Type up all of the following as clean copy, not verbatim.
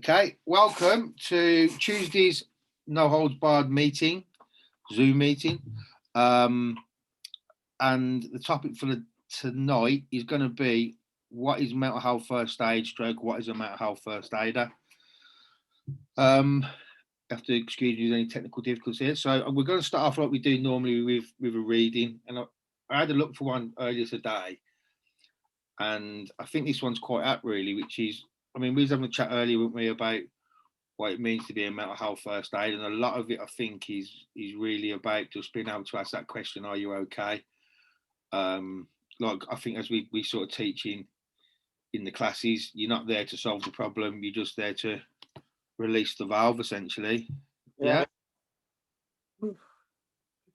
Okay, welcome to Tuesday's No Holds Barred meeting, Zoom meeting. And the topic for tonight is going to be what is mental health first aid stroke, what is a mental health first aider. Have to excuse me, any technical difficulties here. So we're going to start off like we do normally with a reading. And I had a look for one earlier today. And I think this one's quite apt really, which is, I mean, we was having a chat earlier, weren't we, about what it means to be a mental health first aid, and a lot of it I think is really about just being able to ask that question, are you okay? Like I think as we sort of teach in the classes, you're not there to solve the problem, you're just there to release the valve essentially. Yeah. We've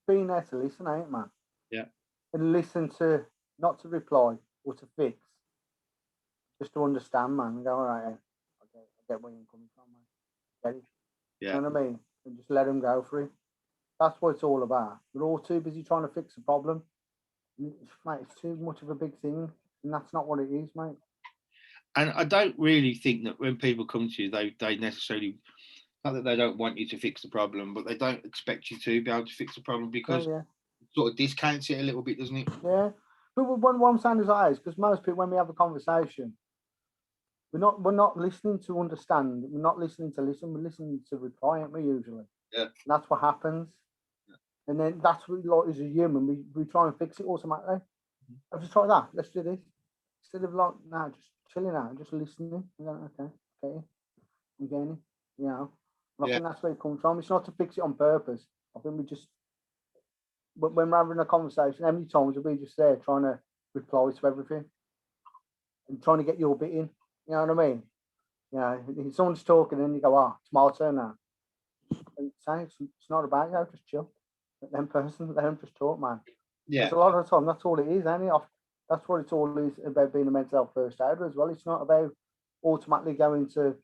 been there to listen, ain't man? Yeah. And listen to, not to reply or to fix, just to understand, man. And go, all right, I get where you're coming from, man. Get it? Yeah. You know what I mean? And just let them go for it. That's what it's all about. We're all too busy trying to fix a problem. Mate, it's too much of a big thing. And that's not what it is, mate. And I don't really think that when people come to you, they necessarily, not that they don't want you to fix the problem, but they don't expect you to be able to fix the problem because Yeah. it sort of discounts it a little bit, doesn't it? Yeah. But what I'm saying is that is because most people, when we have a conversation, we're not listening to understand. We're not listening to listen. We're listening to reply, aren't we? Usually, Yeah. and that's what happens. And then that's what, like, as a human, we try and fix it automatically. I've just tried that. Let's do this instead of like, nah, just chilling out, just listening. And going, okay, I'm getting it. You know, and I Yeah. think that's where it comes from. It's not to fix it on purpose. I think we just, but when we're having a conversation, how many times are we just there trying to reply to everything and trying to get your bit in? You know what I mean? You know, if someone's talking and you go, "Ah, it's my turn now." And say it's not about you. Just chill. Let let them just talk, man. Yeah. Because a lot of the time, that's all it is, ain't it? That's what it's all is about being a mental health first aider as well. It's not about automatically going to,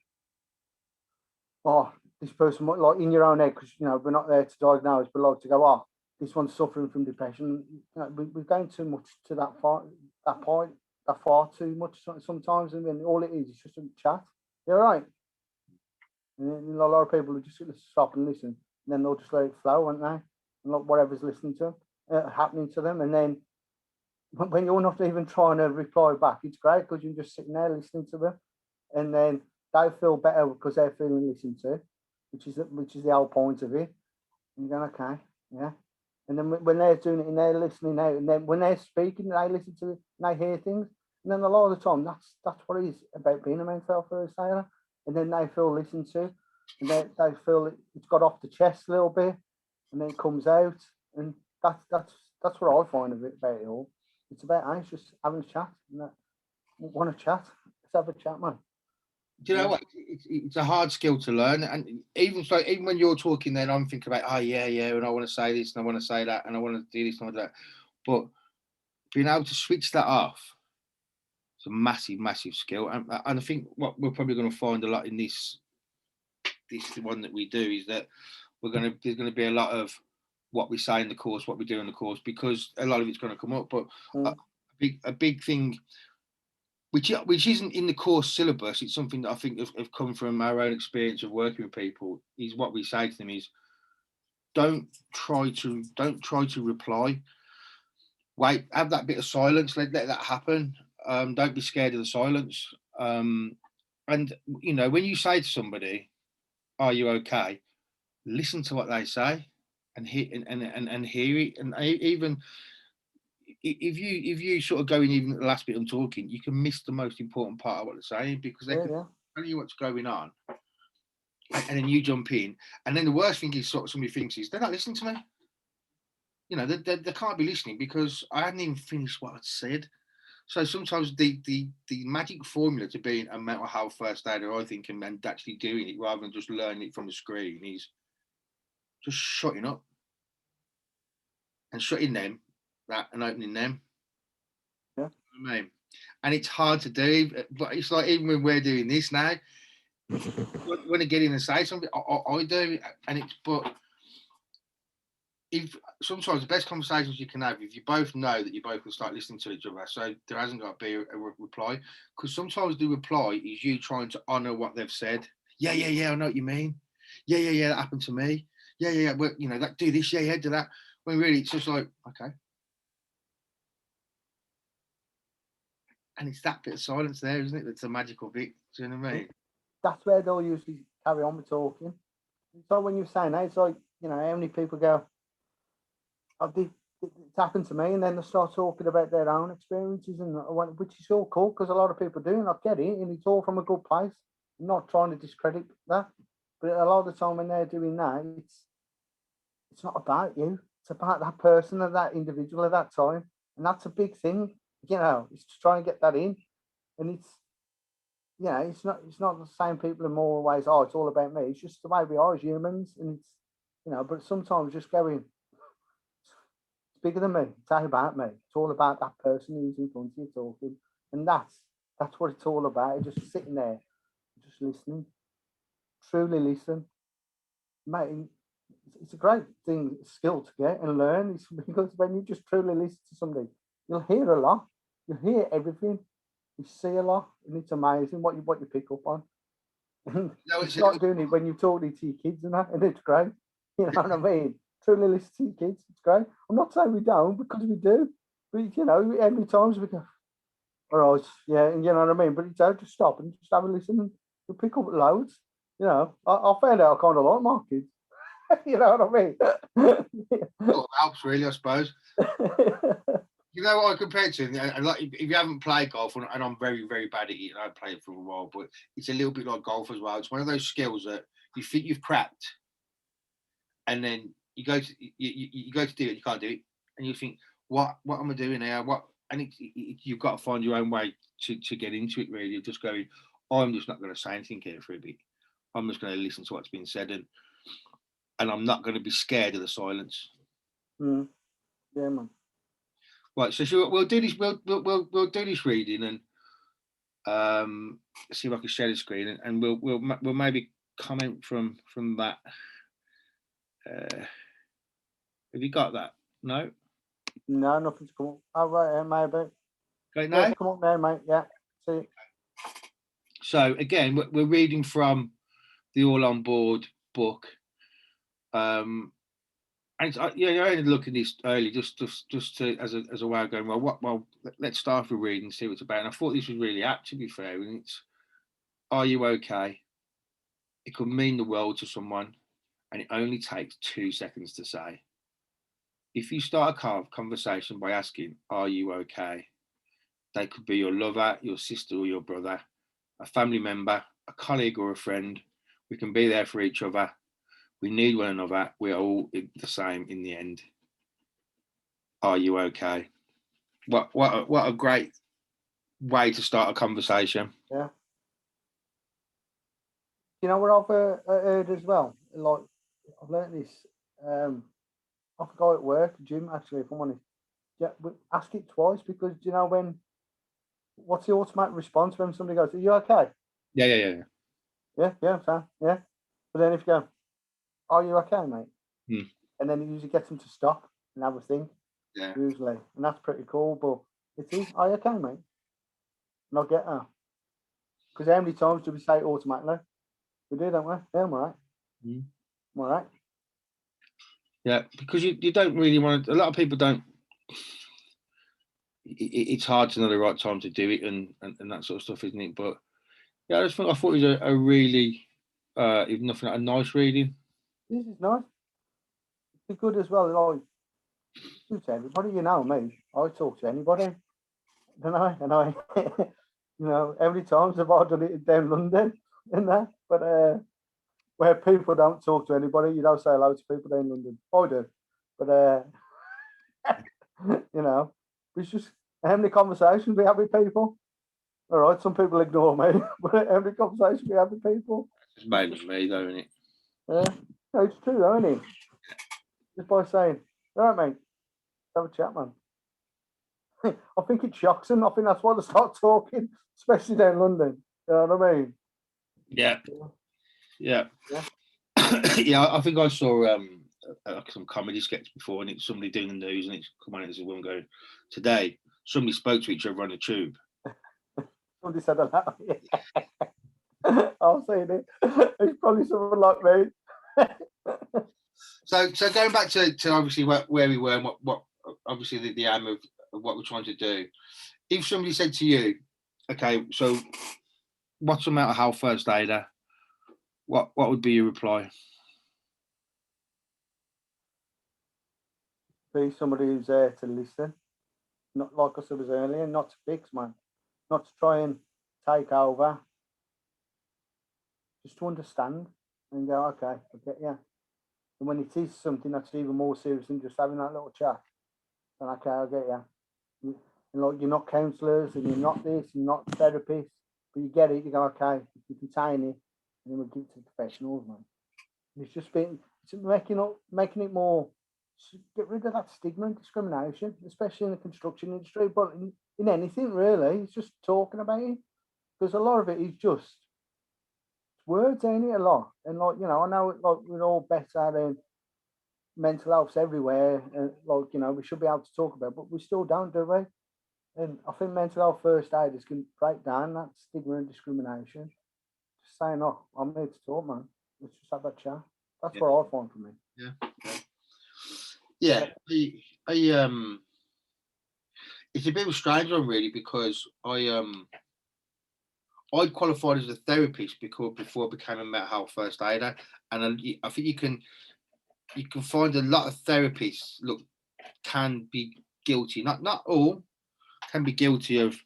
oh, this person, like in your own head, because, you know, we're not there to diagnose, but like to go, oh, this one's suffering from depression. You know, we're going too much to that point, that far too much sometimes. And then all it is just a chat. You're right. And a lot of people will just stop and listen, and then they'll just let it flow, won't they? And like whatever's listening to them, happening to them, and then when you're not even trying to reply back, it's great because you're just sitting there listening to them, and then they feel better because they're feeling listened to, which is the whole point of it. And you're going, okay, yeah. And then when they're doing it and they're listening out, and then when they're speaking, they listen to it and they hear things. And then a lot of the time, that's what it is about being a mental health first aider. And then they feel listened to, and they feel it's got off the chest a little bit, and then it comes out. And that's what I find of it about it all. It's about us just having a chat. And that, want to chat? Let's have a chat, man. Do you know what? It's a hard skill to learn, and even when you're talking, then I'm thinking about, oh yeah, and I want to say this, and I want to say that, and I want to do this and all that. But being able to switch that off, it's a massive, massive skill, and I think what we're probably going to find a lot in this one that we do is that there's going to be a lot of what we say in the course, what we do in the course, because a lot of it's going to come up. But a big thing, which isn't in the course syllabus, it's something that I think have come from our own experience of working with people, is what we say to them is don't try to reply. Wait, have that bit of silence, let that happen. Don't be scared of the silence. And you know, when you say to somebody, are you okay? Listen to what they say and hear and hear it. And even if you sort of go in even the last bit I'm talking, you can miss the most important part of what they're saying because they can tell you what's going on, and then you jump in. And then the worst thing is sort of somebody thinks is they're not listening to me. You know, they can't be listening because I hadn't even finished what I'd said. So sometimes the magic formula to being a mental health first aider, I think, and actually doing it rather than just learning it from the screen is just shutting up and shutting them that and opening them. Yeah. I mean, and it's hard to do, but it's like even when we're doing this now, when I get in and say something, I do, and it's but if sometimes the best conversations you can have if you both know that you both can start listening to each other, so there hasn't got to be a reply, because sometimes the reply is you trying to honour what they've said, Yeah, I know what you mean. Yeah, that happened to me. Yeah, well, you know, that do this, yeah, do that. When really it's just like, okay. And it's that bit of silence there, isn't it? That's the magical bit. Do you know what I mean? That's where they'll usually carry on with talking. So when you're saying that, it's like, you know, how many people go, oh, it's happened to me, and then they start talking about their own experiences, and which is all cool because a lot of people do, and I get it, and it's all from a good place. I'm not trying to discredit that, but a lot of the time when they're doing that, it's not about you. It's about that person or that individual at that time, and that's a big thing. You know, it's to try and get that in, and it's not the same people in more ways. Oh, it's all about me. It's just the way we are as humans, and but sometimes just going, it's bigger than me. It's not about me. It's all about that person who's in front of you talking, and that's what it's all about. Just sitting there, just listening, truly listen, mate. It's a great skill to get and learn. It's because when you just truly listen to somebody, you'll hear a lot. You'll hear everything. You see a lot, and it's amazing what you pick up on. And No, it's like doing it when you're talking to your kids and that, and it's great. You know what I mean? Truly listen to your kids. It's great. I'm not saying we don't because we do, but you know, how many times we go, all right, yeah, and you know what I mean. But it's out to stop and just have a listen, and you'll pick up loads. You know, I found out I kind of like my kids. You know what I mean? Well, it helps really, I suppose. You know what I compare it to? And like, if you haven't played golf, and I'm very, very bad at it, and I haven't played it for a while, but it's a little bit like golf as well. It's one of those skills that you think you've cracked, and then you go to do it, you can't do it, and you think, what am I doing here? What? And you've got to find your own way to get into it. Really, just going, I'm just not going to say anything here for a bit. I'm just going to listen to what's been said, and I'm not going to be scared of the silence. Yeah, man. Right, so we'll do this. We'll do this reading and see if I can share the screen, and we'll maybe comment from that. Have you got that? No. No, nothing's come up. Oh, right, maybe. Okay, Yeah, no. it's come up now, mate. Yeah. See. So again, we're reading from the All on Board book. And it's, I only look at this early just to as a way of going, well, let's start with reading and see what it's about. And I thought this was really apt, to be fair. And it's, are you okay? It could mean the world to someone, and it only takes 2 seconds to say. If you start a conversation by asking, are you okay? They could be your lover, your sister, or your brother, a family member, a colleague, or a friend. We can be there for each other. We need one another. We're all the same in the end. Are you okay? What a great way to start a conversation. Yeah. You know what I've heard as well? Like, I've learned this. I forgot at work, Jim, actually, if I'm honest. Yeah, ask it twice because you know what's the automatic response when somebody goes, "Are you okay?" Yeah. Yeah, fine, yeah. But then if you go, "Are you okay, mate?" Hmm. And then it usually gets them to stop and have a think. Yeah. Usually, and that's pretty cool. But it is, "Are you okay, mate?" And I get that because how many times do we say it automatically? We do, don't we? Yeah, I'm all right. I'm all right. Yeah, because you don't really want to. A lot of people don't. It's hard to know the right time to do it and that sort of stuff, isn't it? But yeah, I thought it was a really, if nothing, a nice reading. This is nice. It's good as well. Like, you to everybody, you know me. I talk to anybody, don't I? And I, you know, how many times have I done it down London and that? But where people don't talk to anybody, you don't say hello to people down London. I do, but you know, it's just how many conversations we have with people. All right, some people ignore me, but how many conversations we have with people? It's mainly me, though, isn't it? Yeah, no, it's true, though, isn't it? Just by saying, all right, mate, have a chat, man. I think it shocks them. I think that's why they start talking, especially down London. You know what I mean? Yeah. Yeah. Yeah, I think I saw some comedy sketch before, and it's somebody doing the news, and it's come on, and there's a woman going, today somebody spoke to each other on the tube. Somebody said that. I've seen it. It's probably someone like me. So going back to obviously where we were and what obviously the aim of what we're trying to do. If somebody said to you, okay, so what's a mental health first aider? What would be your reply? Be somebody who's there to listen, not like I said earlier, not to fix, man, not to try and take over, just to understand and go, okay, I get you. And when it is something that's even more serious than just having that little chat, then okay, I get you. And like you're not counsellors and you're not this, you're not therapists, but you get it. You go, okay, you contain it, and then we give it to the professionals, man. And it's just been it's making it more. Get rid of that stigma and discrimination, especially in the construction industry, but in anything really. It's just talking about it because a lot of it is just words, ain't it? A lot, and like I know, like we're all better and mental health's everywhere, and like we should be able to talk about, it, but we still don't, do we? And I think mental health first aiders can break down that stigma and discrimination. Just saying, oh, I'm here to talk, man. Let's just have that chat. That's what I find for me. Yeah. It's a bit of a strange one, really, because I qualified as a therapist before I became a mental health first aider, and I think you can find a lot of therapists can be guilty, not all, can be guilty of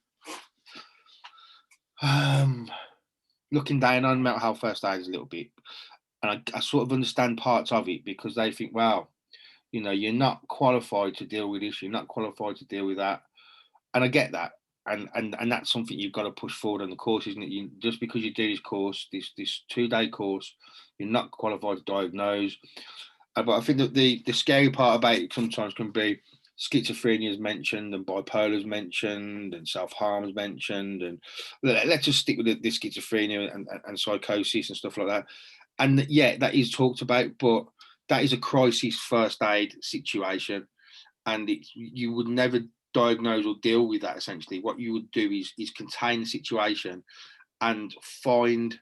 looking down on mental health first aiders a little bit, and I sort of understand parts of it because they think, well, you're not qualified to deal with this, you're not qualified to deal with that, and I get that, and that's something you've got to push forward on the course, isn't it? Just because you do this course, this 2-day course, you're not qualified to diagnose. But I think that the scary part about it sometimes can be schizophrenia is mentioned and bipolar is mentioned and self-harm is mentioned, and let's just stick with the schizophrenia and psychosis and stuff like that. And yeah, that is talked about, but that is a crisis first aid situation, and you would never diagnose or deal with that. Essentially, what you would do is contain the situation and find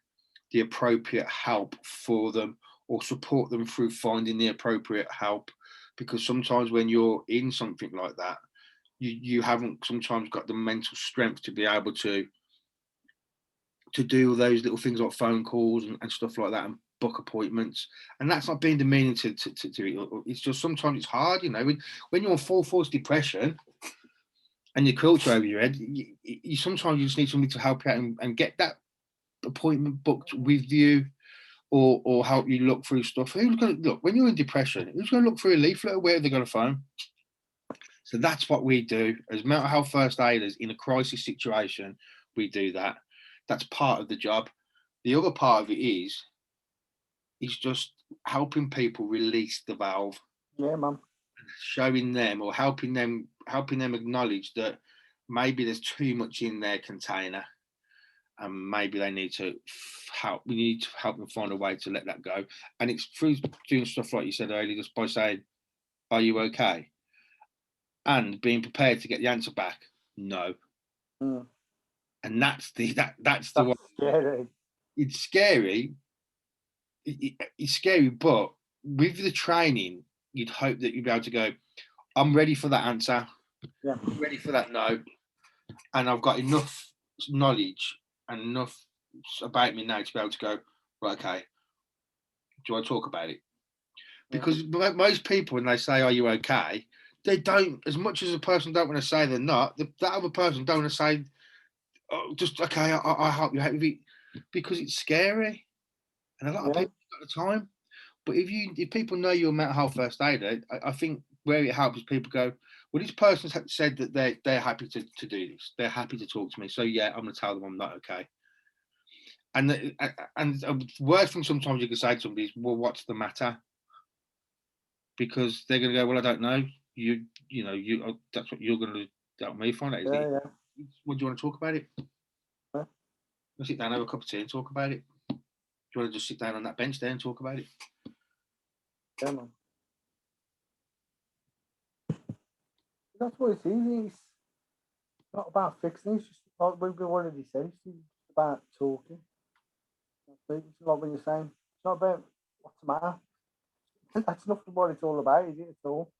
the appropriate help for them, or support them through finding the appropriate help. Because sometimes when you're in something like that, you haven't sometimes got the mental strength to be able to do those little things like phone calls and stuff like that, and book appointments. And that's not being demeaning to it. It's just sometimes it's hard, when you're on full force depression and your quilt's over your head, you sometimes you just need somebody to help you out and get that appointment booked with you, or help you look through stuff. Who's going to look when you're in depression? Who's going to look through a leaflet, or where they're going to phone? So that's what we do as mental health first aiders in a crisis situation. We do that. That's part of the job. The other part of it is just helping people release the valve. Yeah, man. Showing them, or helping them acknowledge that maybe there's too much in their container, and maybe they need to help. We need to help them find a way to let that go. And it's through doing stuff like you said earlier, just by saying, "Are you okay?" and being prepared to get the answer back, "No." And that's the one. Scary. It's scary. It's scary, but with the training, you'd hope that you'd be able to go, "I'm ready for that answer. Yeah. I'm ready for that no, and I've got enough knowledge and enough about me now to be able to go, right, okay, do I talk about it?" Because most people, when they say, "Are you okay?" they don't, as much as a person don't want to say they're not, that other person don't want to say, "Oh, just okay, I'll help you out with it," because it's scary. And a lot of people have got the time. But if people know you're a mental health first aider, I think where it helps is people go, well, this person's said that they're happy to do this. They're happy to talk to me. So yeah, I'm going to tell them I'm not okay. And the worst thing sometimes you can say to somebody is, well, what's the matter? Because they're going to go, well, I don't know. That's what you're going to help me find out. Yeah. What do you want to talk about it? We'll sit down, have a cup of tea and talk about it. Do you want to just sit down on that bench there and talk about it? Yeah, man. That's what it is. It's not about fixing. It's just like we've already said. It's about talking. But it's like what you're saying. It's not about what's the matter. That's not what it's all about, is it at all?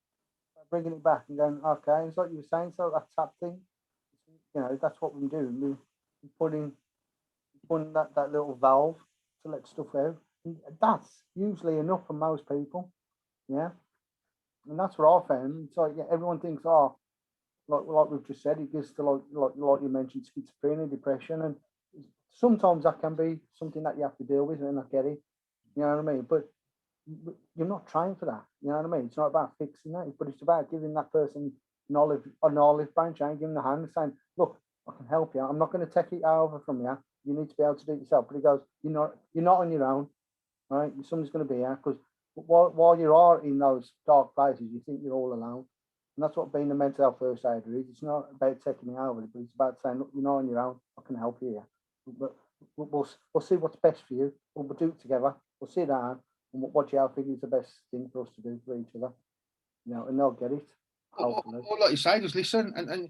Bringing it back and going, okay, it's like you were saying, so that tap thing, that's what we're doing. We're putting that little valve to let stuff out. And that's usually enough for most people. Yeah. And that's what I found. It's like everyone thinks, oh, like we've just said, it gets to like you mentioned, schizophrenia, depression, and sometimes that can be something that you have to deal with, and I get it. You know what I mean? But you're not trying for that. You know what I mean? It's not about fixing that, but it's about giving that person an olive branch and giving the hand and saying, look, I can help you. I'm not going to take it over from you. You need to be able to do it yourself. But he goes, you're not on your own, right? Somebody's going to be here because while you are in those dark places, you think you're all alone. And that's what being a mental health first aider is. It's not about taking it over, but it's about saying, look, you're not on your own. I can help you here. But we'll see what's best for you. We'll do it together. We'll sit down and what you think is the best thing for us to do for each other. And they'll get it. Hopefully. Or like you say, just listen, and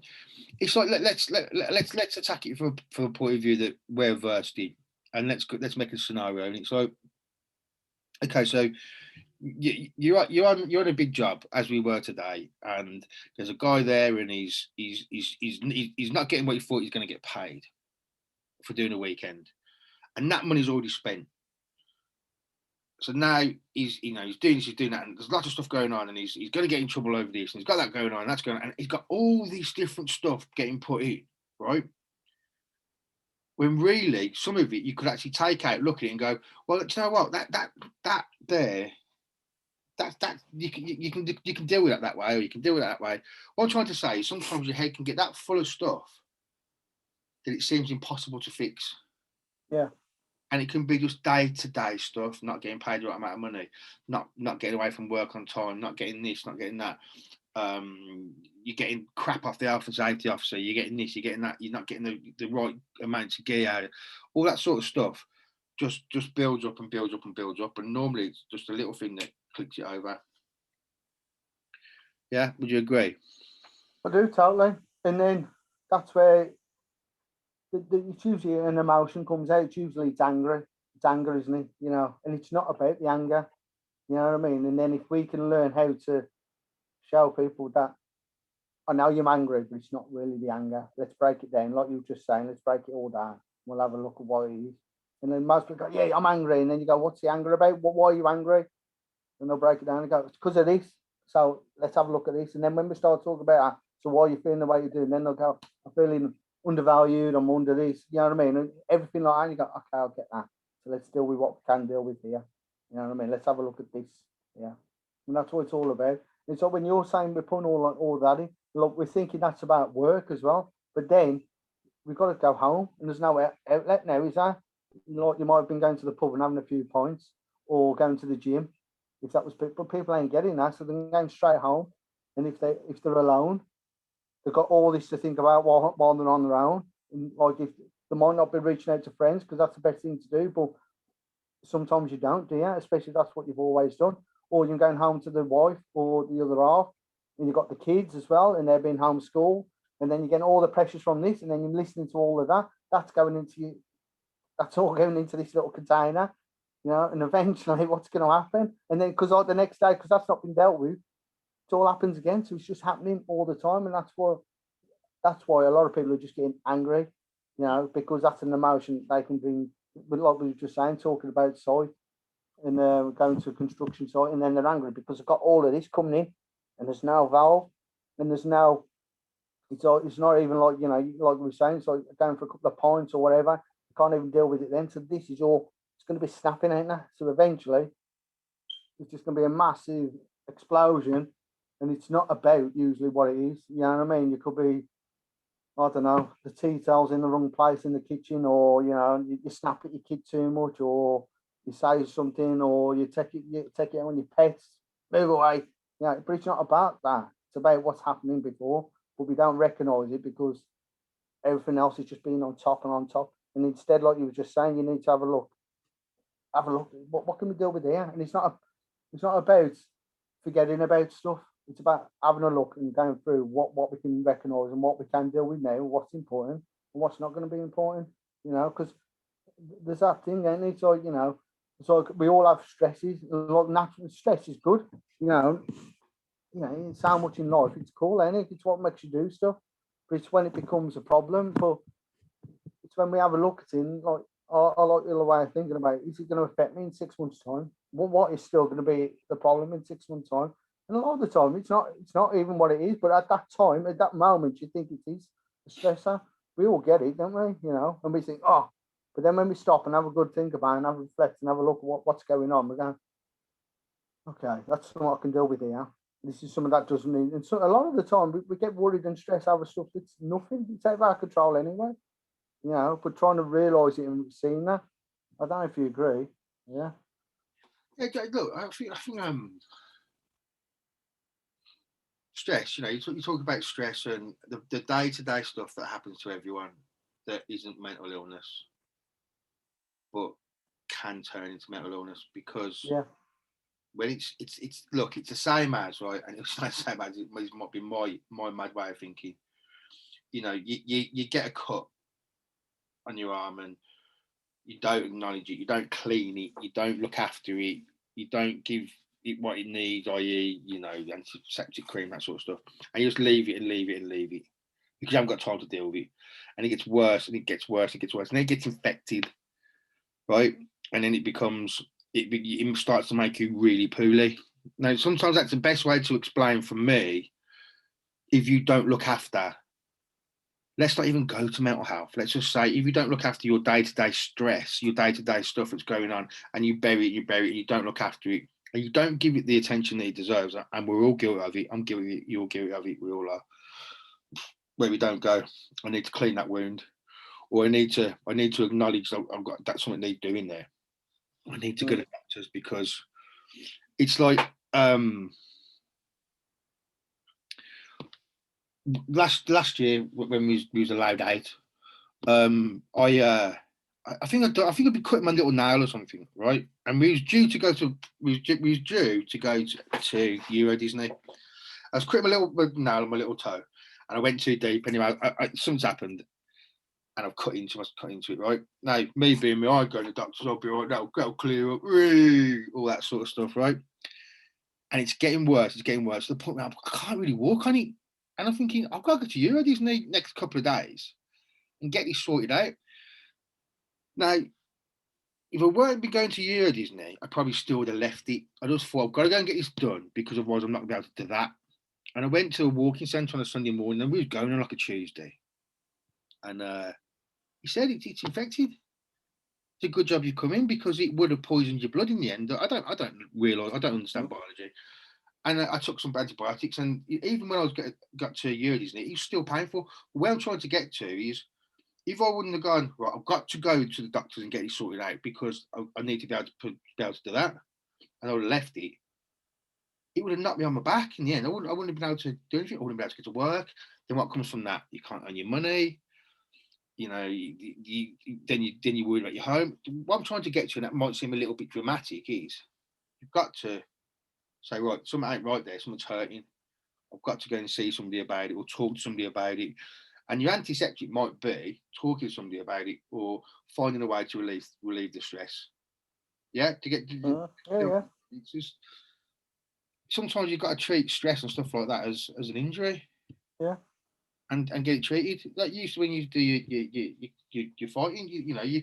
it's like let's attack it from a point of view that we're versed in, and let's make a scenario, and it's like, okay, so you're on a big job as we were today, and there's a guy there, and he's not getting what he thought he's going to get paid for doing a weekend, and that money's already spent. So now he's doing this, he's doing that, and there's lots of stuff going on, and he's going to get in trouble over this, and he's got that going on, and that's going on, and he's got all these different stuff getting put in, right? When really some of it you could actually take out, look at it, and go, well, do you know what? That there, that you can deal with it that way, or you can deal with it that way. What I'm trying to say is sometimes your head can get that full of stuff that it seems impossible to fix. Yeah. And it can be just day-to-day stuff, not getting paid the right amount of money, not getting away from work on time, not getting this, not getting that. You're getting crap off the health and safety officer, you're getting this, you're getting that, you're not getting the right amount of gear out. All that sort of stuff just builds up and builds up and builds up. And normally it's just a little thing that clicks it over. Yeah, would you agree? I do, totally. And then that's where it's usually an emotion comes out. It's usually it's anger, isn't it? And it's not about the anger. You know what I mean? And then if we can learn how to show people that I know you're angry, but it's not really the anger. Let's break it down, like you were just saying. Let's break it all down. We'll have a look at what it is. And then most people go, yeah, I'm angry. And then you go, what's the anger about? Why are you angry? And they'll break it down and go, it's because of this. So let's have a look at this. And then when we start talking about that, so why are you feeling the way you do? And then they'll go, I'm feeling undervalued, I'm under this, you know what I mean? And everything like that, and you go, okay, I'll get that. So let's deal with what we can deal with here. You know what I mean? Let's have a look at this. Yeah. And that's what it's all about. And so when you're saying we're putting all that in, look, we're thinking that's about work as well. But then we've got to go home and there's no outlet now, is there? Like you might have been going to the pub and having a few pints or going to the gym. If that was people, but people ain't getting that, so they're going straight home. And if they're alone, they've got all this to think about while they're on their own. And like if they might not be reaching out to friends because that's the best thing to do, but sometimes you don't, do you? Especially if that's what you've always done. Or you're going home to the wife or the other half, and you've got the kids as well, and they're being homeschooled, and then you're getting all the pressures from this, and then you're listening to all of that. That's all going into this little container, and eventually what's going to happen? And then because like the next day, because that's not been dealt with, it all happens again. So it's just happening all the time, and that's why a lot of people are just getting angry, because that's an emotion they can bring. But like we were just saying, talking about site and going to a construction site, and then they're angry because they've got all of this coming in, and there's no valve, and there's no. It's not even like like we were saying, it's like going for a couple of pints or whatever. You can't even deal with it then. So this is all. It's going to be snapping, ain't there? So eventually, it's just going to be a massive explosion, and it's not about usually what it is. You know what I mean? You could be, I don't know, the tea towel's in the wrong place in the kitchen, or you snap at your kid too much, or you say something, or you take it on your pets, move away. But it's not about that. It's about what's happening before, but we don't recognise it because everything else is just being on top and on top. And instead, like you were just saying, you need to have a look. What can we deal with here? And it's not about forgetting about stuff. It's about having a look and going through what we can recognise and what we can deal with now, what's important and what's not going to be important. Because there's that thing, and it's like, it's like we all have stresses. A lot of natural stress is good, it's so much in life. It's cool, ain't it? It's what makes you do stuff. But it's when it becomes a problem. But it's when we have a look at it, and like I like the way of thinking about it. Is it going to affect me in 6 months' time? What is still going to be the problem in 6 months' time? And a lot of the time, it's not. It's not even what it is. But at that time, at that moment, you think it is a stressor. We all get it, don't we? And we think, oh. But then when we stop and have a good think about it and have a reflect and have a look at what's going on, we're going, okay, that's something I can deal with here. This is something that doesn't need. And so a lot of the time, we get worried and stressed over stuff that's nothing. It's out of our control anyway. But trying to realise it and seeing that. I don't know if you agree. Yeah. Yeah, look, I think stress. You talk about stress and the day-to-day stuff that happens to everyone that isn't mental illness, but can turn into mental illness because when it's look, it's the same as, right, and it's not the same as, it might be my mad way of thinking. You get a cut on your arm and you don't acknowledge it, you don't clean it, you don't look after it, you don't give it what it needs, i.e., antiseptic cream, that sort of stuff, and you just leave it and leave it and leave it because you haven't got time to deal with it, and it gets worse and it gets worse and it gets worse, and then it gets infected, right, and then it starts to make you really poorly. Now, sometimes that's the best way to explain for me. If you don't look after, let's not even go to mental health. Let's just say if you don't look after your day-to-day stress, your day-to-day stuff that's going on, and you bury it, and you don't look after it, and you don't give it the attention that it deserves, and we're all guilty of it. I'm guilty of it. You're guilty of it. We all are. Where we don't go, I need to clean that wound, or I need to acknowledge that I've got that's something they doing there. I need to go to doctors because it's like last year when we was allowed out, I think I'd be cutting my little nail or something, right? And we was due to go to Euro Disney. I was cutting my little nail on my little toe, and I went too deep. Anyway, something's happened, and I've cut into it. Right now, me being me, I go to the doctors. I'll be right. That'll clear up, all that sort of stuff, right? And it's getting worse. It's getting worse to the point where I can't really walk on it. And I'm thinking, I've got to go to Euro Disney next couple of days and get this sorted out. Now, if I weren't be going to Euro Disney, I probably still would have left it. I just thought, I've got to go and get this done because otherwise I'm not going to be able to do that. And I went to a walking centre on a Sunday morning and we was going on like a Tuesday. And he said it's infected. It's a good job you come in because it would have poisoned your blood in the end. I don't understand biology. And I took some antibiotics, and even when I got to Euro Disney, it was still painful. Where I'm trying to get to is, if I wouldn't have gone, right, I've got to go to the doctors and get it sorted out because I need to be able to do that, and I would have left it, it would have knocked me on my back in the end. I wouldn't have been able to do anything. I wouldn't be able to get to work. Then what comes from that? You can't earn your money. Then you worry about your home. What I'm trying to get to, and that might seem a little bit dramatic, is you've got to say, right, something ain't right there, something's hurting. I've got to go and see somebody about it or talk to somebody about it. And your antiseptic might be talking to somebody about it or finding a way to relieve the stress. Yeah, to get It's just sometimes you've got to treat stress and stuff like that as an injury. Yeah. And get it treated. Like you used to when you do your fighting, you know, you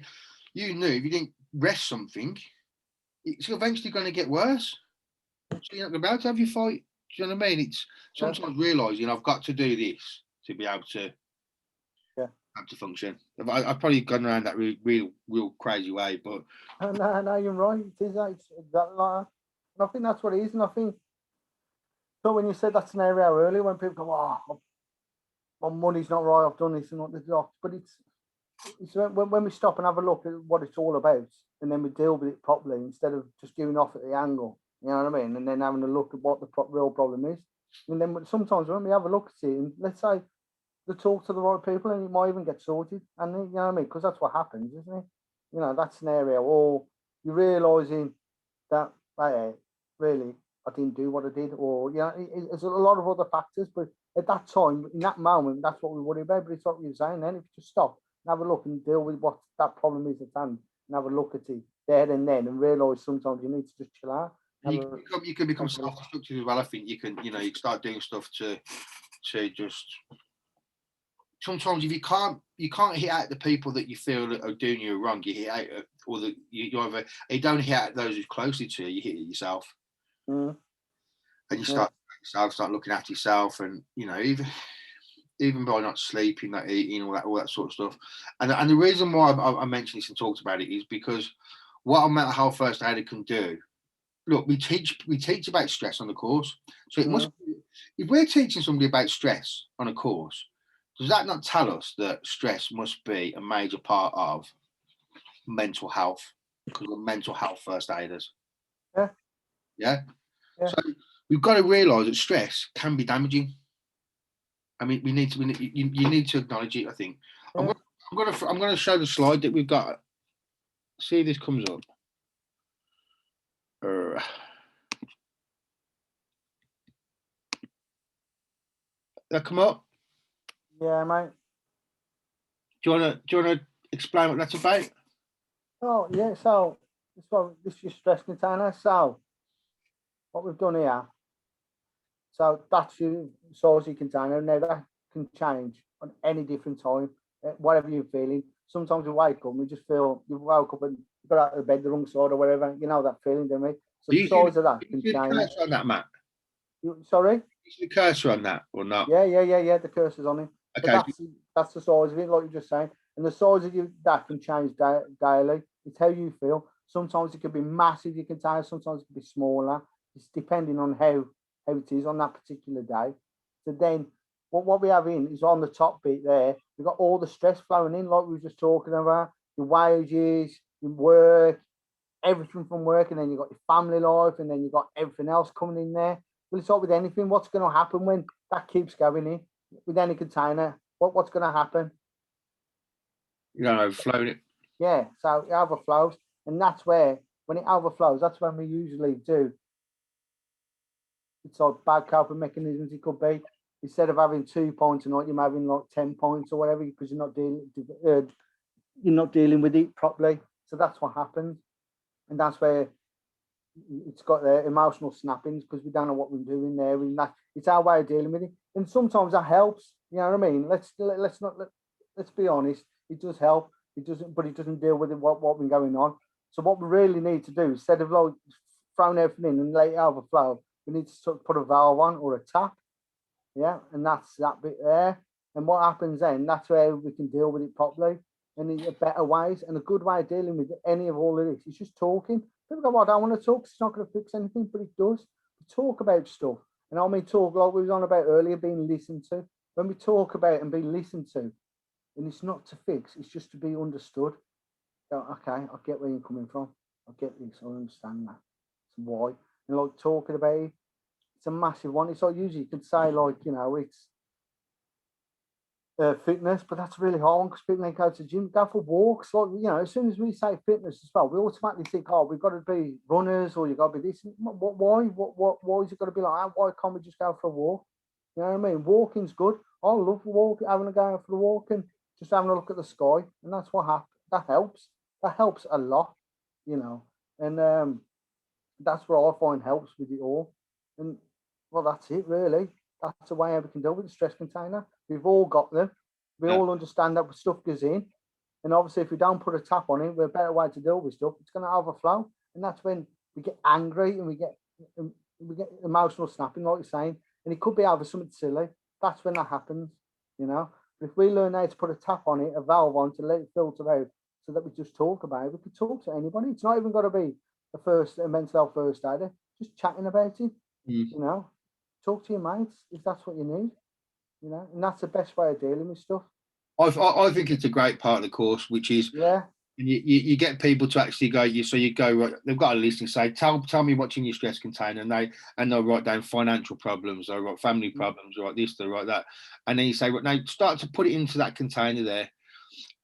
knew if you didn't rest something, it's eventually going to get worse. So you're not going to be able to have your fight. Do you know what I mean? It's sometimes realising I've got to do this to be able to have to function. I've probably gone around that real crazy way, but no, you're right. It is that. It's that like, and I think that's what it is. And I think so. When you said that scenario earlier, when people go, "Oh, my money's not right. I've done this and not this," but it's when we stop and have a look at what it's all about, and then we deal with it properly instead of just giving off at the angle. You know what I mean? And then having a look at what the real problem is. And then sometimes when we have a look at it, and let's say they talk to the right people, and it might even get sorted. And you know what I mean? Because that's what happens, isn't it? You know, that scenario, or you're realizing that, hey, really, I didn't do what I did, or there's a lot of other factors. But at that time, in that moment, that's what we worry about. But it's what you're saying. Then if you just stop and have a look and deal with what that problem is at hand, and have a look at it there and then, and realise sometimes you need to just chill out. You can become self-destructive as well. I think you can start doing stuff to just. Sometimes if you can't hit out the people that you feel that are doing you wrong, you hit out, or that you either you don't hit out those who's closely to you, you hit it yourself, and you start looking after yourself, and even by not sleeping, not eating, all that sort of stuff. And the reason why I mentioned this and talked about it is because what a mental health first aider can do. Look, we teach about stress on the course, so it must. If we're teaching somebody about stress on a course, does that not tell us that stress must be a major part of mental health? Because we're mental health first aiders. Yeah. So we've got to realise that stress can be damaging. I mean, you need to acknowledge it. I think I'm going to show the slide that we've got. See if this comes up. That come up? Yeah, mate. Do you want to explain what that's about? Oh yeah. So this is your stress container. So what we've done here. So that's your saucy container. Now that can change on any different time, whatever you're feeling. Sometimes you wake up and you just feel you woke up and you got out of bed the wrong side or whatever. You know that feeling, don't we? So the size of that can change. Cursor on that, Matt? Sorry? Is the cursor on that or not? Yeah. The cursor's on it. Okay. So that's the size of it, like you're just saying. And the size of that can change daily. It's how you feel. Sometimes it can be massive, your container. Sometimes it can be smaller. It's depending on how it is on that particular day. So then what we have in is on the top bit there, we've got all the stress flowing in, like we were just talking about, your wages, your work, everything from work, and then you've got your family life, and then you've got everything else coming in there. Well, it's all with anything. What's going to happen when that keeps going in with any container? What's going to happen? You're going to overflow it. Yeah, so it overflows, and that's where, when it overflows, that's when we usually do. It's like bad coping mechanisms. It could be, instead of having 2 points a night, you're having like 10 points or whatever, because you're not dealing with it properly. So that's what happens, and that's where it's got the emotional snappings, because we don't know what we're doing there. It's our way of dealing with it, and sometimes that helps. You know what I mean? Let's be honest. It does help. It doesn't deal with what's been going on. So what we really need to do, instead of like throwing everything in and let it overflow, we need to sort of put a valve on or a tap. Yeah, and that's that bit there. And what happens then? That's where we can deal with it properly and in better ways. And a good way of dealing with any of all of this is just talking. People go, well, I don't want to talk because it's not going to fix anything, but it does. We talk about stuff. And I mean, talk like we was on about earlier, being listened to. When we talk about and be listened to, and it's not to fix, it's just to be understood. Go, okay, I get where you're coming from. I get this. I understand that. It's why. And like talking about it, it's a massive one. It's like usually you could say like, it's fitness, but that's really hard because people don't go to the gym, go for walks. Like, as soon as we say fitness as well, we automatically think, oh, we've got to be runners or you've got to be this. Why? Why is it got to be like that? Why can't we just go for a walk? You know what I mean? Walking's good. I love walking, having a go out for a walk and just having a look at the sky. And that's what happens. That helps. That helps a lot, And that's what I find helps with it all. And well, that's it really. That's the way how we can deal with the stress container. We've all got them. We all understand that stuff goes in. And obviously, if we don't put a tap on it, we're a better way to deal with stuff. It's going to overflow. And that's when we get angry and we get emotional snapping, like you're saying. And it could be over something silly. That's when that happens, But if we learn how to put a tap on it, a valve on to let it filter out so that we just talk about it, we can talk to anybody. It's not even got to be a mental health first aider. Just chatting about it, Talk to your mates if that's what you need, and that's the best way of dealing with stuff. I think it's a great part of the course, which is you get people to actually go. You go right. They've got a list and say, tell me what's in your stress container, and they'll write down financial problems, they'll write family problems, write this, they'll write that, and then you say, well, now start to put it into that container there.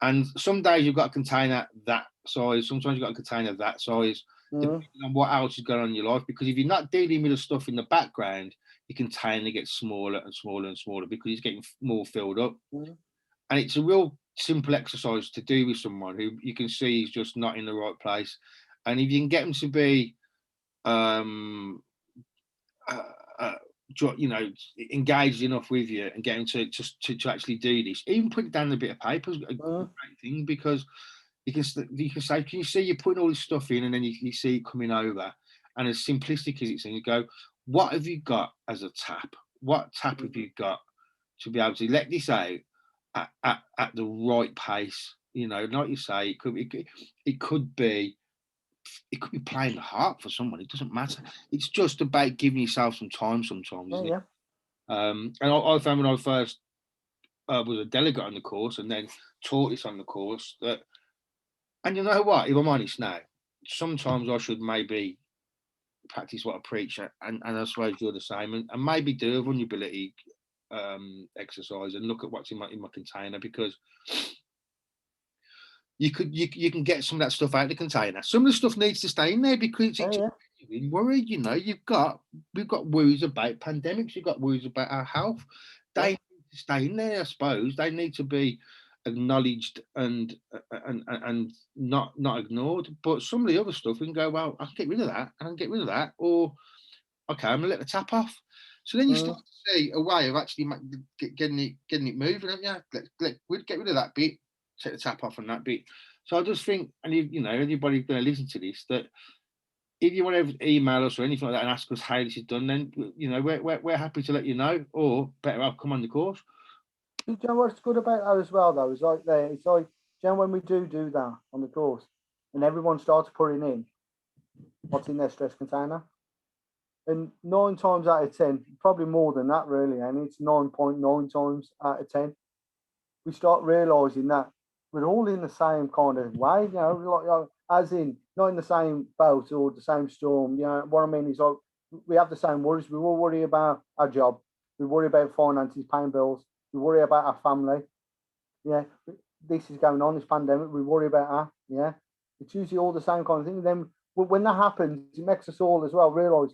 And some days you've got a container that size, sometimes you've got a container that size, depending on what else is going on in your life. Because if you're not dealing with the stuff in the background, your container gets smaller and smaller and smaller because it's getting more filled up. And it's a real simple exercise to do with someone who you can see is just not in the right place, and if you can get them to be, um, uh, uh, engaged enough with you and get them to actually do this, even put it down on a bit of paper is a great thing, because you can say, can you see you're putting all this stuff in, and then you see it coming over, and as simplistic as it's, and you go, what have you got as a tap? What tap have you got to be able to let this out at the right pace? Like you say, it could be playing the harp for someone. It doesn't matter. It's just about giving yourself some time sometimes, isn't it? And I found when I first was a delegate on the course and then taught this on the course that, and you know what, if I'm honest now, sometimes I should maybe practice what I preach, and I suppose you're the same, and maybe do a vulnerability exercise and look at what's in my container, because you can get some of that stuff out of the container. Some of the stuff needs to stay in there because it's worried. We've got worries about pandemics. You've got worries about our health. They need to stay in there, I suppose. They need to be acknowledged and not ignored. But some of the other stuff we can go, well, I can get rid of that. I can get rid of that, or okay, I'm gonna let the tap off. So then you start to see a way of actually getting it moving. We'd get rid of that bit, take the tap off on that bit. So I just think, and anybody going to listen to this, that if you want to email us or anything like that and ask us how this is done, then we're happy to let you know, or better off, come on the course. You know what's good about that as well, though, is it's like, when we do that on the course, and everyone starts putting in what's in their stress container, and 9 times out of 10, probably more than that, really, and it's 9.9 times out of 10, we start realising that we're all in the same kind of way, as in not in the same boat or the same storm. What I mean is, like, we have the same worries. We all worry about our job. We worry about finances, paying bills. We worry about our family. Yeah, this is going on, this pandemic. We worry about our, it's usually all the same kind of thing. And then when that happens, it makes us all as well realise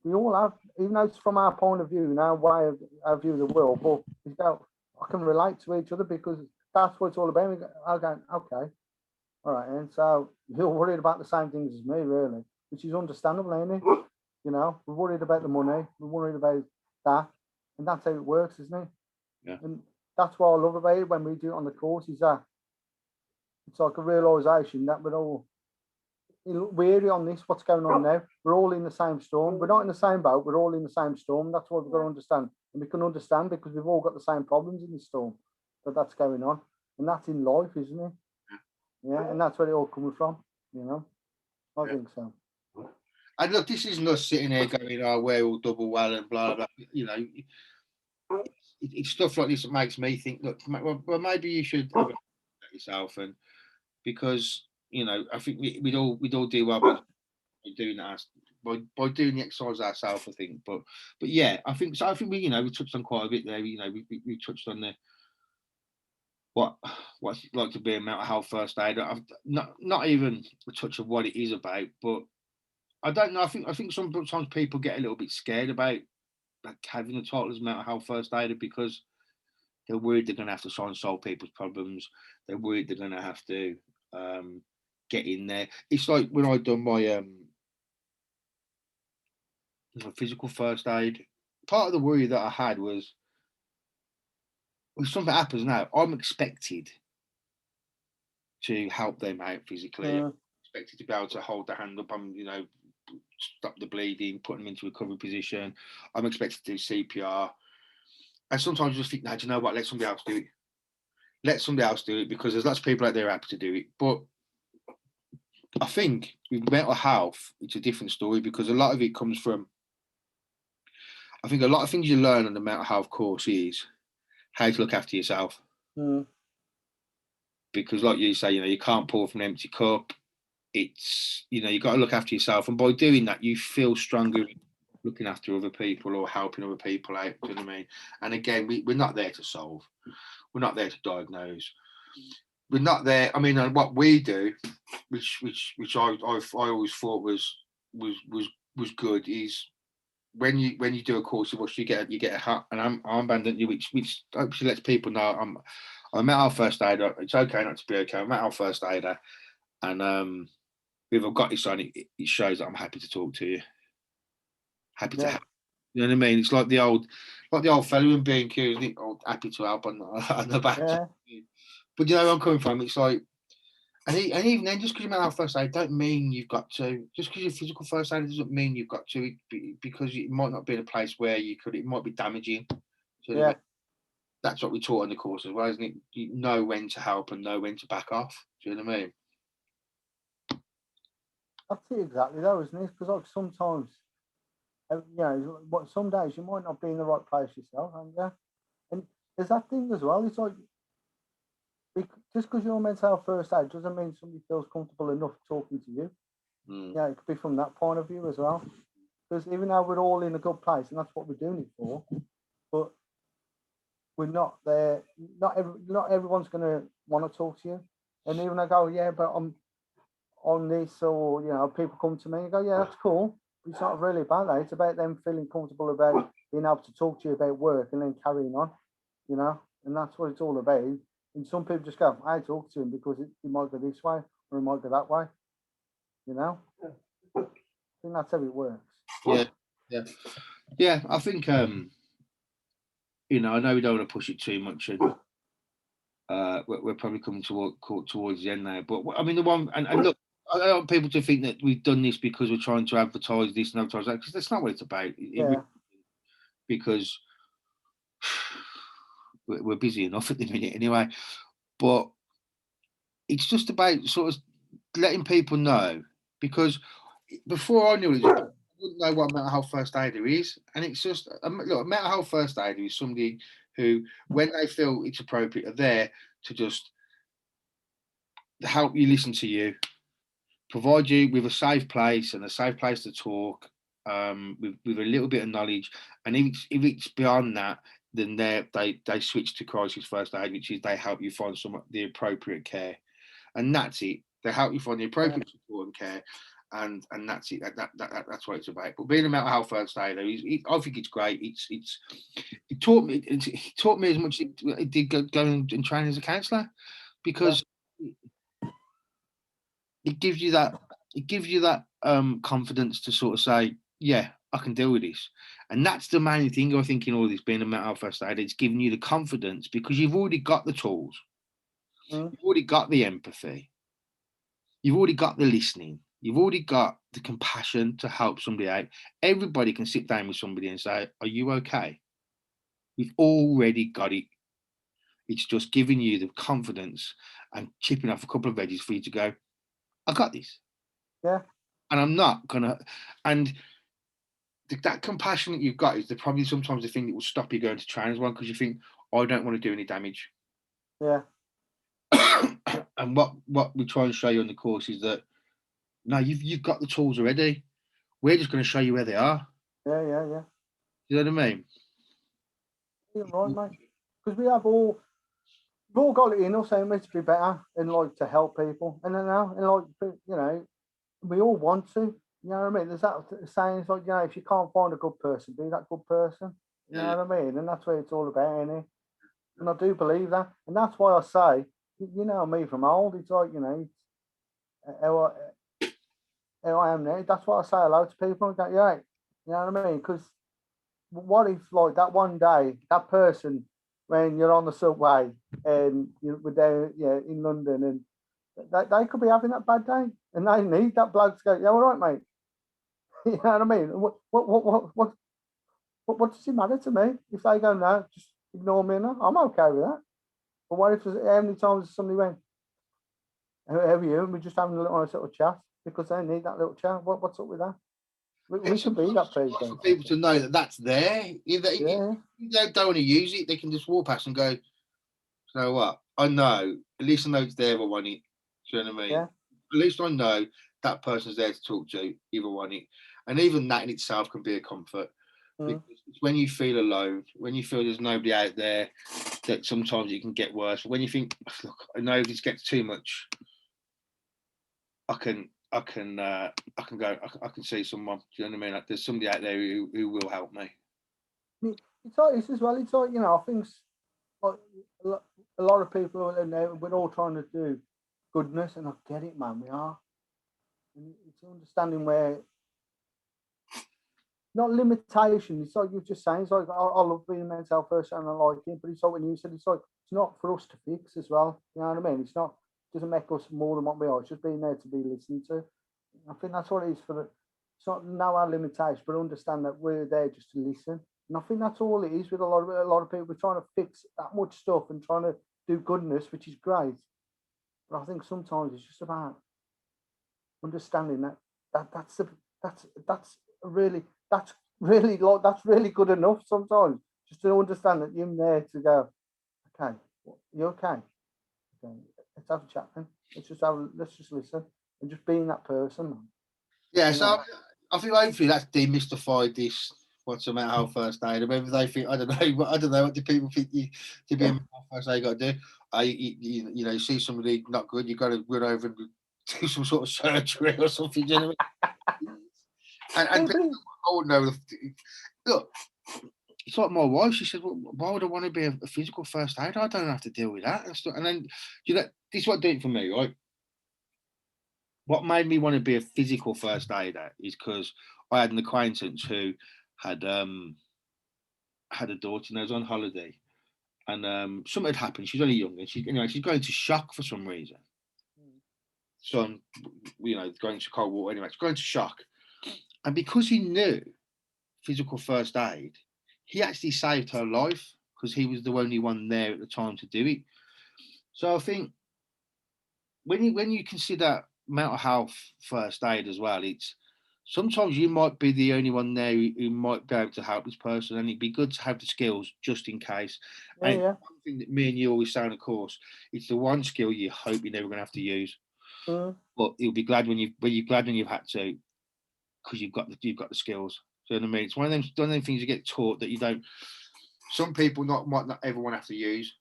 we all have, even though it's from our point of view and our way of our view of the world, but it's about, I can relate to each other because that's what it's all about. Okay, all right, and so you're worried about the same things as me, really, which is understandable, ain't it? We're worried about the money, we're worried about that, and that's how it works, isn't it? Yeah. And that's what I love about it when we do it on the course, is that it's like a realisation that we're all weary on this, what's going on now. We're all in the same storm. We're not in the same boat, we're all in the same storm. That's what we've got to understand. And we can understand because we've all got the same problems in the storm that's going on. And that's in life, isn't it? Yeah, and that's where it all comes from, I think so. And look, this isn't us sitting here going, oh, we're all double well and blah, blah, blah. It's stuff like this that makes me think, look, well, maybe you should have a look at yourself, and because I think we'd all do well by doing that, by doing the exercise ourselves, I think. But yeah, I think so. I think we touched on quite a bit there. We touched on the what's it like to be a mental health first aid. Not even a touch of what it is about, but I don't know. I think sometimes people get a little bit scared about having the title as mental health first aider because they're worried they're going to have to try and solve people's problems. They're worried they're going to have to get in there. It's like when I done my physical first aid. Part of the worry that I had was, if something happens now, I'm expected to help them out physically. I'm expected to be able to hold the hand up. I'm, stop the bleeding, put them into recovery position. I'm expected to do CPR. And sometimes you just think, no, do you know what? Let somebody else do it. Let somebody else do it, because there's lots of people out there happy to do it. But I think with mental health, it's a different story, because a lot of it comes from, I think a lot of things you learn on the mental health course is how to look after yourself. Because like you say, you can't pour from an empty cup. It's, you got to look after yourself. And by doing that, you feel stronger looking after other people or helping other people out. Do you know what I mean? And again, we're not there to solve. We're not there to diagnose. We're not there. I mean, what we do, which I always thought was good, is when you do a course of us, you get an armband, don't you, which hopefully lets people know I met our first aider. It's okay not to be okay. I met our first aider, and if I've got this on, it shows that I'm happy to talk to you, happy to Yeah. help. You know what I mean? It's like the old fellow in B&Q, isn't it? Oh, happy to help on the back. Yeah. But you know where I'm coming from. It's like, and even then, just because you met our first aid, don't mean you've got to. Just because you're physical first aid doesn't mean you've got to. Because it might not be in a place where you could. It might be damaging. You know what I mean? That's what we taught on the course as well, isn't it? You know when to help and know when to back off. Do you know what I mean? That's it exactly though, isn't it? Because like sometimes, you know, some days you might not be in the right place yourself, and there's that thing as well. It's like just because you're a mental health first aid doesn't mean somebody feels comfortable enough talking to you. Yeah, it could be from that point of view as well. Because even though we're all in a good place, and that's what we're doing it for, but we're not there. Not everyone's going to want to talk to you. And even I go, yeah, but I'm on this, or you know, people come to me and go, yeah, that's cool. But it's not really about that. It's about them feeling comfortable about being able to talk to you about work and then carrying on, you know. And that's what it's all about. And some people just go, I talk to him because it might go this way or it might go that way, you know. I think that's how it works. Yeah. I think you know, I know we don't want to push it too much, and we're probably coming towards the end now. But I mean, the one and look, I don't want people to think that we've done this because we're trying to advertise this and advertise that, because that's not what it's about. Because we're busy enough at the minute anyway. But it's just about sort of letting people know, because before I knew it, I wouldn't know what a mental health first aider is, and it's just look, a mental health first aider is somebody who, when they feel it's appropriate, are there to just help you, listen to you, provide you with a safe place and a safe place to talk, with a little bit of knowledge, and if it's beyond that, then they switch to crisis first aid, which is they help you find the appropriate care, and that's it. They help you find the appropriate support and care, and that's it. That's what it's about. But being a mental health first aider, I think it's great. It taught me as much as it did going and train as a counsellor, because it gives you that confidence to sort of say, yeah, I can deal with this. And that's the main thing, I think, in all this, being a mental health first aid, it's giving you the confidence because you've already got the tools, you've already got the empathy, you've already got the listening, you've already got the compassion to help somebody out. Everybody can sit down with somebody and say, are you okay? We've already got it. It's just giving you the confidence and chipping off a couple of edges for you to go, I got this. Yeah. And I'm not gonna, and that compassion that you've got is probably sometimes the thing that will stop you going to train as well, because you think, I don't want to do any damage. Yeah. And what we try and show you on the course is that no, you've got the tools already. We're just going to show you where they are. Yeah. You know what I mean? You're right, mate. Because we've all got it in us, saying to be better and like to help people, and then now, and like, you know, we all want to. You know what I mean? There's that saying, it's like, you know, if you can't find a good person, be that good person. You know what I mean? And that's what it's all about, isn't it? And I do believe that, and that's why I say, you know, me from old, it's like, you know, how I am now. That's why I say hello to people. And go, yeah, you know what I mean? Because what if, like, that one day, that person, when you're on the subway and we're down, in London, and they could be having that bad day, and they need that bloke to go, yeah, all right, mate. You know what I mean? What does it matter to me if they go, no, just ignore me? No, I'm okay with that. But what if how many times somebody went, how are you? And we're just having a little chat because they need that little chat. What's up with that? We should be that person. For people to know that that's there. If they don't want to use it, they can just walk past and go, you know what? I know. At least I know it's there if I want it. Do you know what I mean? Yeah. At least I know that person's there to talk to if I want it. And even that in itself can be a comfort. Because it's when you feel alone, when you feel there's nobody out there, that sometimes it can get worse. But when you think, look, I know if this gets too much, I can go. I can see someone. Do you know what I mean? Like, there's somebody out there who will help me. It's like this as well. It's like, you know, things like a lot of people are now, we're all trying to do goodness, and I get it, man. We are. And it's understanding where not limitation. It's like you're just saying. It's like I love being a mental health person and I like it, but it's like when you said it's like it's not for us to fix as well. You know what I mean? It's not doesn't make us more than what we are. It's just being there to be listened to. I think that's what it is for the. It's not know our limitations, but understand that we're there just to listen. And I think that's all it is with a lot of people. We're trying to fix that much stuff and trying to do goodness, which is great. But I think sometimes it's just about understanding that's really that's really good enough sometimes just to understand that you're there to go, okay, you okay? Okay, let's have a chat then. Let's just listen and just being that person, man. Yeah, You so know, I think hopefully that's demystified this. What's a mental health first aid? Or maybe they think I don't know. But I don't know. What do people think you to be a mental health first aid? You got to do. You see somebody not good, you got to run over and do some sort of surgery or something. Do you know what I mean? And I would know. Look, it's like my wife. She said, well, "Why would I want to be a physical first aid? I don't have to deal with that." And stuff. And then this is what did it for me, right? What made me want to be a physical first aider is because I had an acquaintance who had had a daughter and I was on holiday and something had happened. She's only young and she's going to shock for some reason. So going to cold water anyway. She's going to shock, and because he knew physical first aid, he actually saved her life because he was the only one there at the time to do it. So I think when you consider mental health first aid as well, it's sometimes you might be the only one there who might be able to help this person, and it'd be good to have the skills just in case. And yeah. one thing that me and you always say on the course, it's the one skill you hope you're never going to have to use, but you'll be glad when you're glad when you've had to because you've got the skills. Do you know what I mean? It's one of them things you get taught that you don't. Some people might not everyone have to use,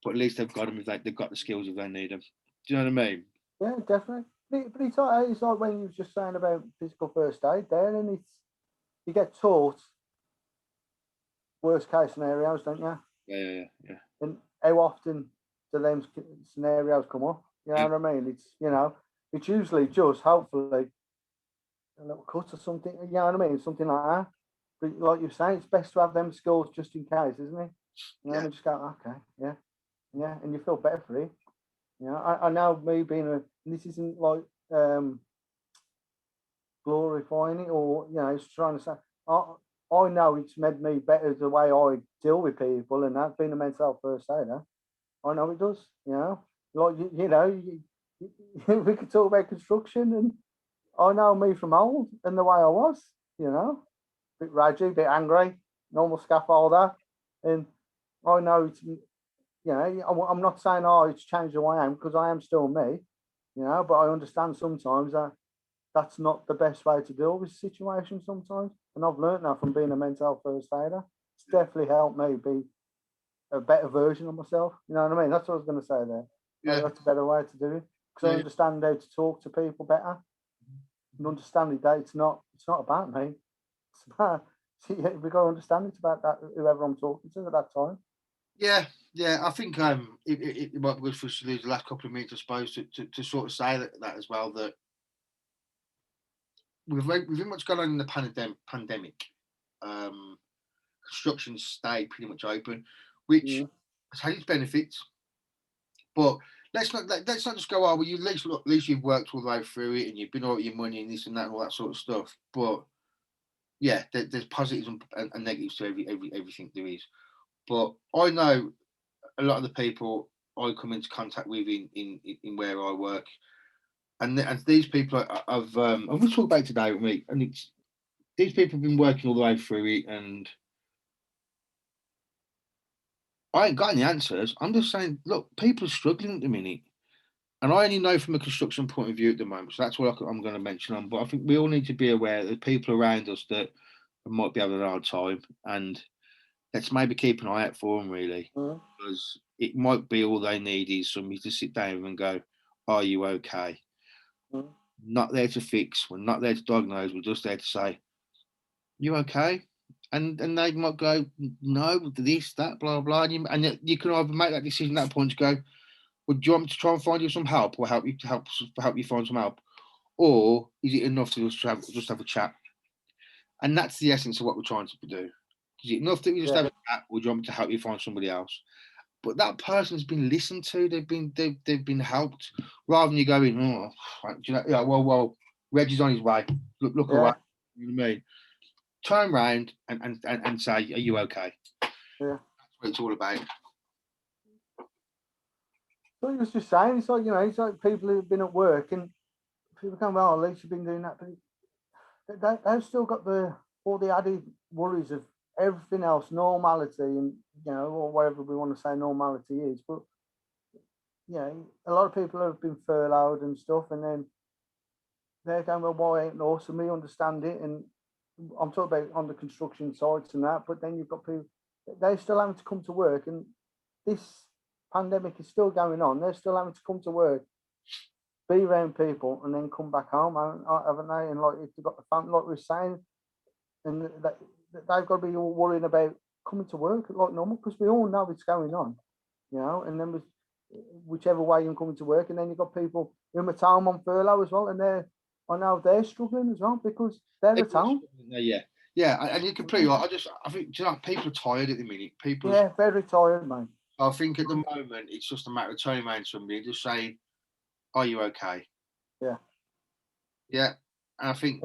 but at least they've got them if they've got the skills if they need them. Do you know what I mean? Yeah, definitely. But it's like when you were just saying about physical first aid there, and it's you get taught worst case scenarios, don't you? Yeah. And how often do them scenarios come up? You know what I mean? It's usually just hopefully a little cut or something. You know what I mean? Something like that. But like you're saying, it's best to have them skills just in case, isn't it? You know, Yeah. and just go, okay, yeah, and you feel better for it. You know, I know me being this isn't like glorifying it or it's trying to say I know it's made me better the way I deal with people and that being a mental health first aider. I know it does. Like we could talk about construction and I know me from old and the way I was. Bit raggy, bit angry, normal scaffolder, and I know it's. I'm not saying it's changed the way I am because I am still me. But I understand sometimes that that's not the best way to deal with situations sometimes. And I've learned that from being a mental health first aider. It's definitely helped me be a better version of myself. You know what I mean? That's what I was going to say there. Yeah. That's a better way to do it because I understand how to talk to people better and understanding that it's not about me. It's about we've got to understand it's about that whoever I'm talking to at that time. Yeah. I think it might be good for us to lose the last couple of minutes, I suppose, to sort of say that as well. That we've very much gone on in the pandemic. Construction stayed pretty much open, which has had its benefits. But let's not just go, oh, well, at least you've worked all the way through it and you've been all your money and this and that and all that sort of stuff. But yeah, there's positives and negatives to everything there is. But I know a lot of the people I come into contact with in where I work, and these people I've talked about today with me, and it's these people have been working all the way through it, and I ain't got any answers. I'm just saying, look, people are struggling at the minute. And I only know from a construction point of view at the moment, so that's what I'm going to mention on. But I think we all need to be aware that people around us that might be having a hard time, and let's maybe keep an eye out for them, really, because it might be all they need is somebody to sit down and go, "Are you okay?" Not there to fix. We're not there to diagnose. We're just there to say, "You okay?" and they might go, no, this, that, blah, blah. And you can either make that decision at that point to go, well, do you want me to try and find you some help or help you find some help? Or is it enough to just have a chat? And that's the essence of what we're trying to do. Is it enough that we just have a chat, or do you want me to help you find somebody else? But that person's been listened to. They've been helped, rather than you going, oh, do you know, yeah, well, Reggie's on his way. Look away. You know what I mean? Turn around and say, are you okay? Yeah. That's what it's all about. So he was just saying, it's like people who've been at work and people come, well, at least you've been doing that, but they've still got all the added worries of everything else, normality, and or whatever we want to say normality is. But a lot of people have been furloughed and stuff, and then they're going, well, why ain't us? And we understand it, and I'm talking about on the construction sites and that. But then you've got people, they're still having to come to work, and this pandemic is still going on. They're still having to come to work, be around people, and then come back home, haven't they? And like if they've got the family, like we were saying, and they've got to be all worrying about coming to work like normal, because we all know it's going on, and then with whichever way you're coming to work, and then you've got people who are at home on furlough as well, and I know they're struggling as well because they're at home. Yeah, and you're completely right. I think people are tired at the minute. People, very tired, mate. I think at the moment it's just a matter of turning around to somebody and just saying, "Are you okay?" Yeah. Yeah, and I think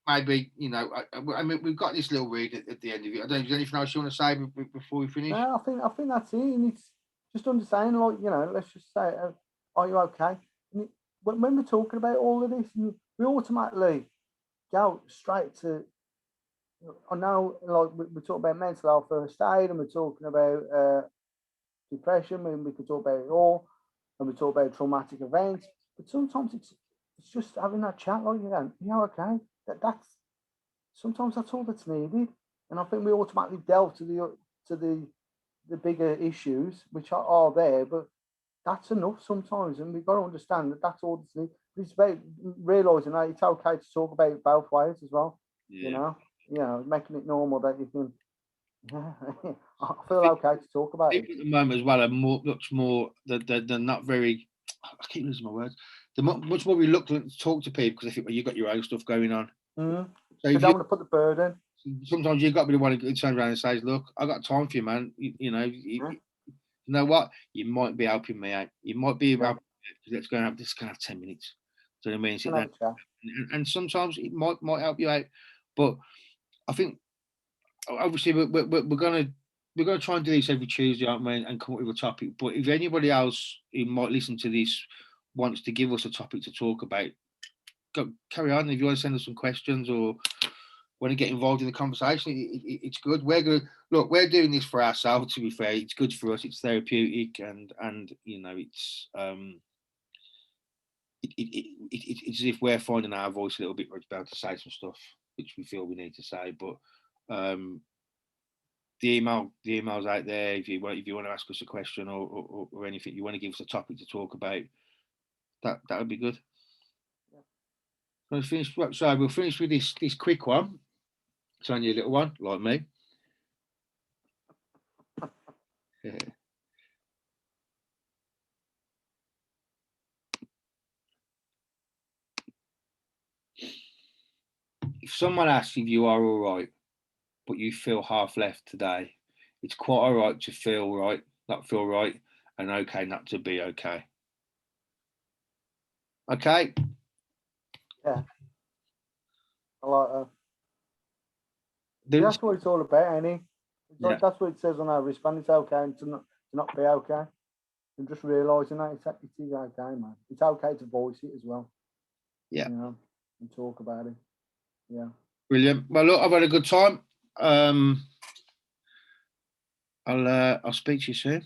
maybe I mean we've got this little read at the end of it. I don't know. Is there anything else you want to say before we finish? No, I think that's it. And it's just understanding, like let's just say, "Are you okay?" And when we're talking about all of this, we automatically go straight to. I know, like we're talking about mental health first aid, and we're talking about depression, and we could talk about it all, and we talk about traumatic events. But sometimes it's just having that chat, like okay? That's sometimes that's all that's needed, and I think we automatically delve to the bigger issues which are there, but that's enough sometimes, and we've got to understand that that's all that's needed. It's about realizing that it's okay to talk about it both ways as well. Yeah. Making it normal that you can. I feel okay to talk about it. People at the moment as well are much more. They're not very. I keep losing my words. They're much more reluctant to talk to people because they think, well, you've got your own stuff going on. So you don't want to put the burden. Sometimes you've got to be the one who turns around and says, "Look, I got time for you, man. You know what? You might be helping me out. You might be helping me. Let's go and have 10 minutes. Do you know what I mean? Sit down. And sometimes it might help you out, but I think obviously we're gonna try and do this every Tuesday, aren't we? And come up with a topic. But if anybody else who might listen to this wants to give us a topic to talk about, carry on. If you want to send us some questions or want to get involved in the conversation, it's good. We're doing this for ourselves. To be fair, it's good for us. It's therapeutic, and it's it's as if we're finding our voice a little bit. We're about to say some stuff which we feel we need to say, but the email's out there. If you want to ask us a question or anything, you want to give us a topic to talk about, that would be good. We'll finish. So we'll finish with this quick one. It's only a little one, like me. If someone asks if you are all right, but you feel half left today, it's quite all right to feel right, not feel right, and okay not to be okay. Okay? Yeah. I like that. That's what it's all about, Annie. That's what it says on our wristband. It's okay to not be okay. And just realising that it is okay, man. It's okay to voice it as well. Yeah. And talk about it. Yeah. Brilliant. Well, look, I've had a good time. I'll speak to you soon.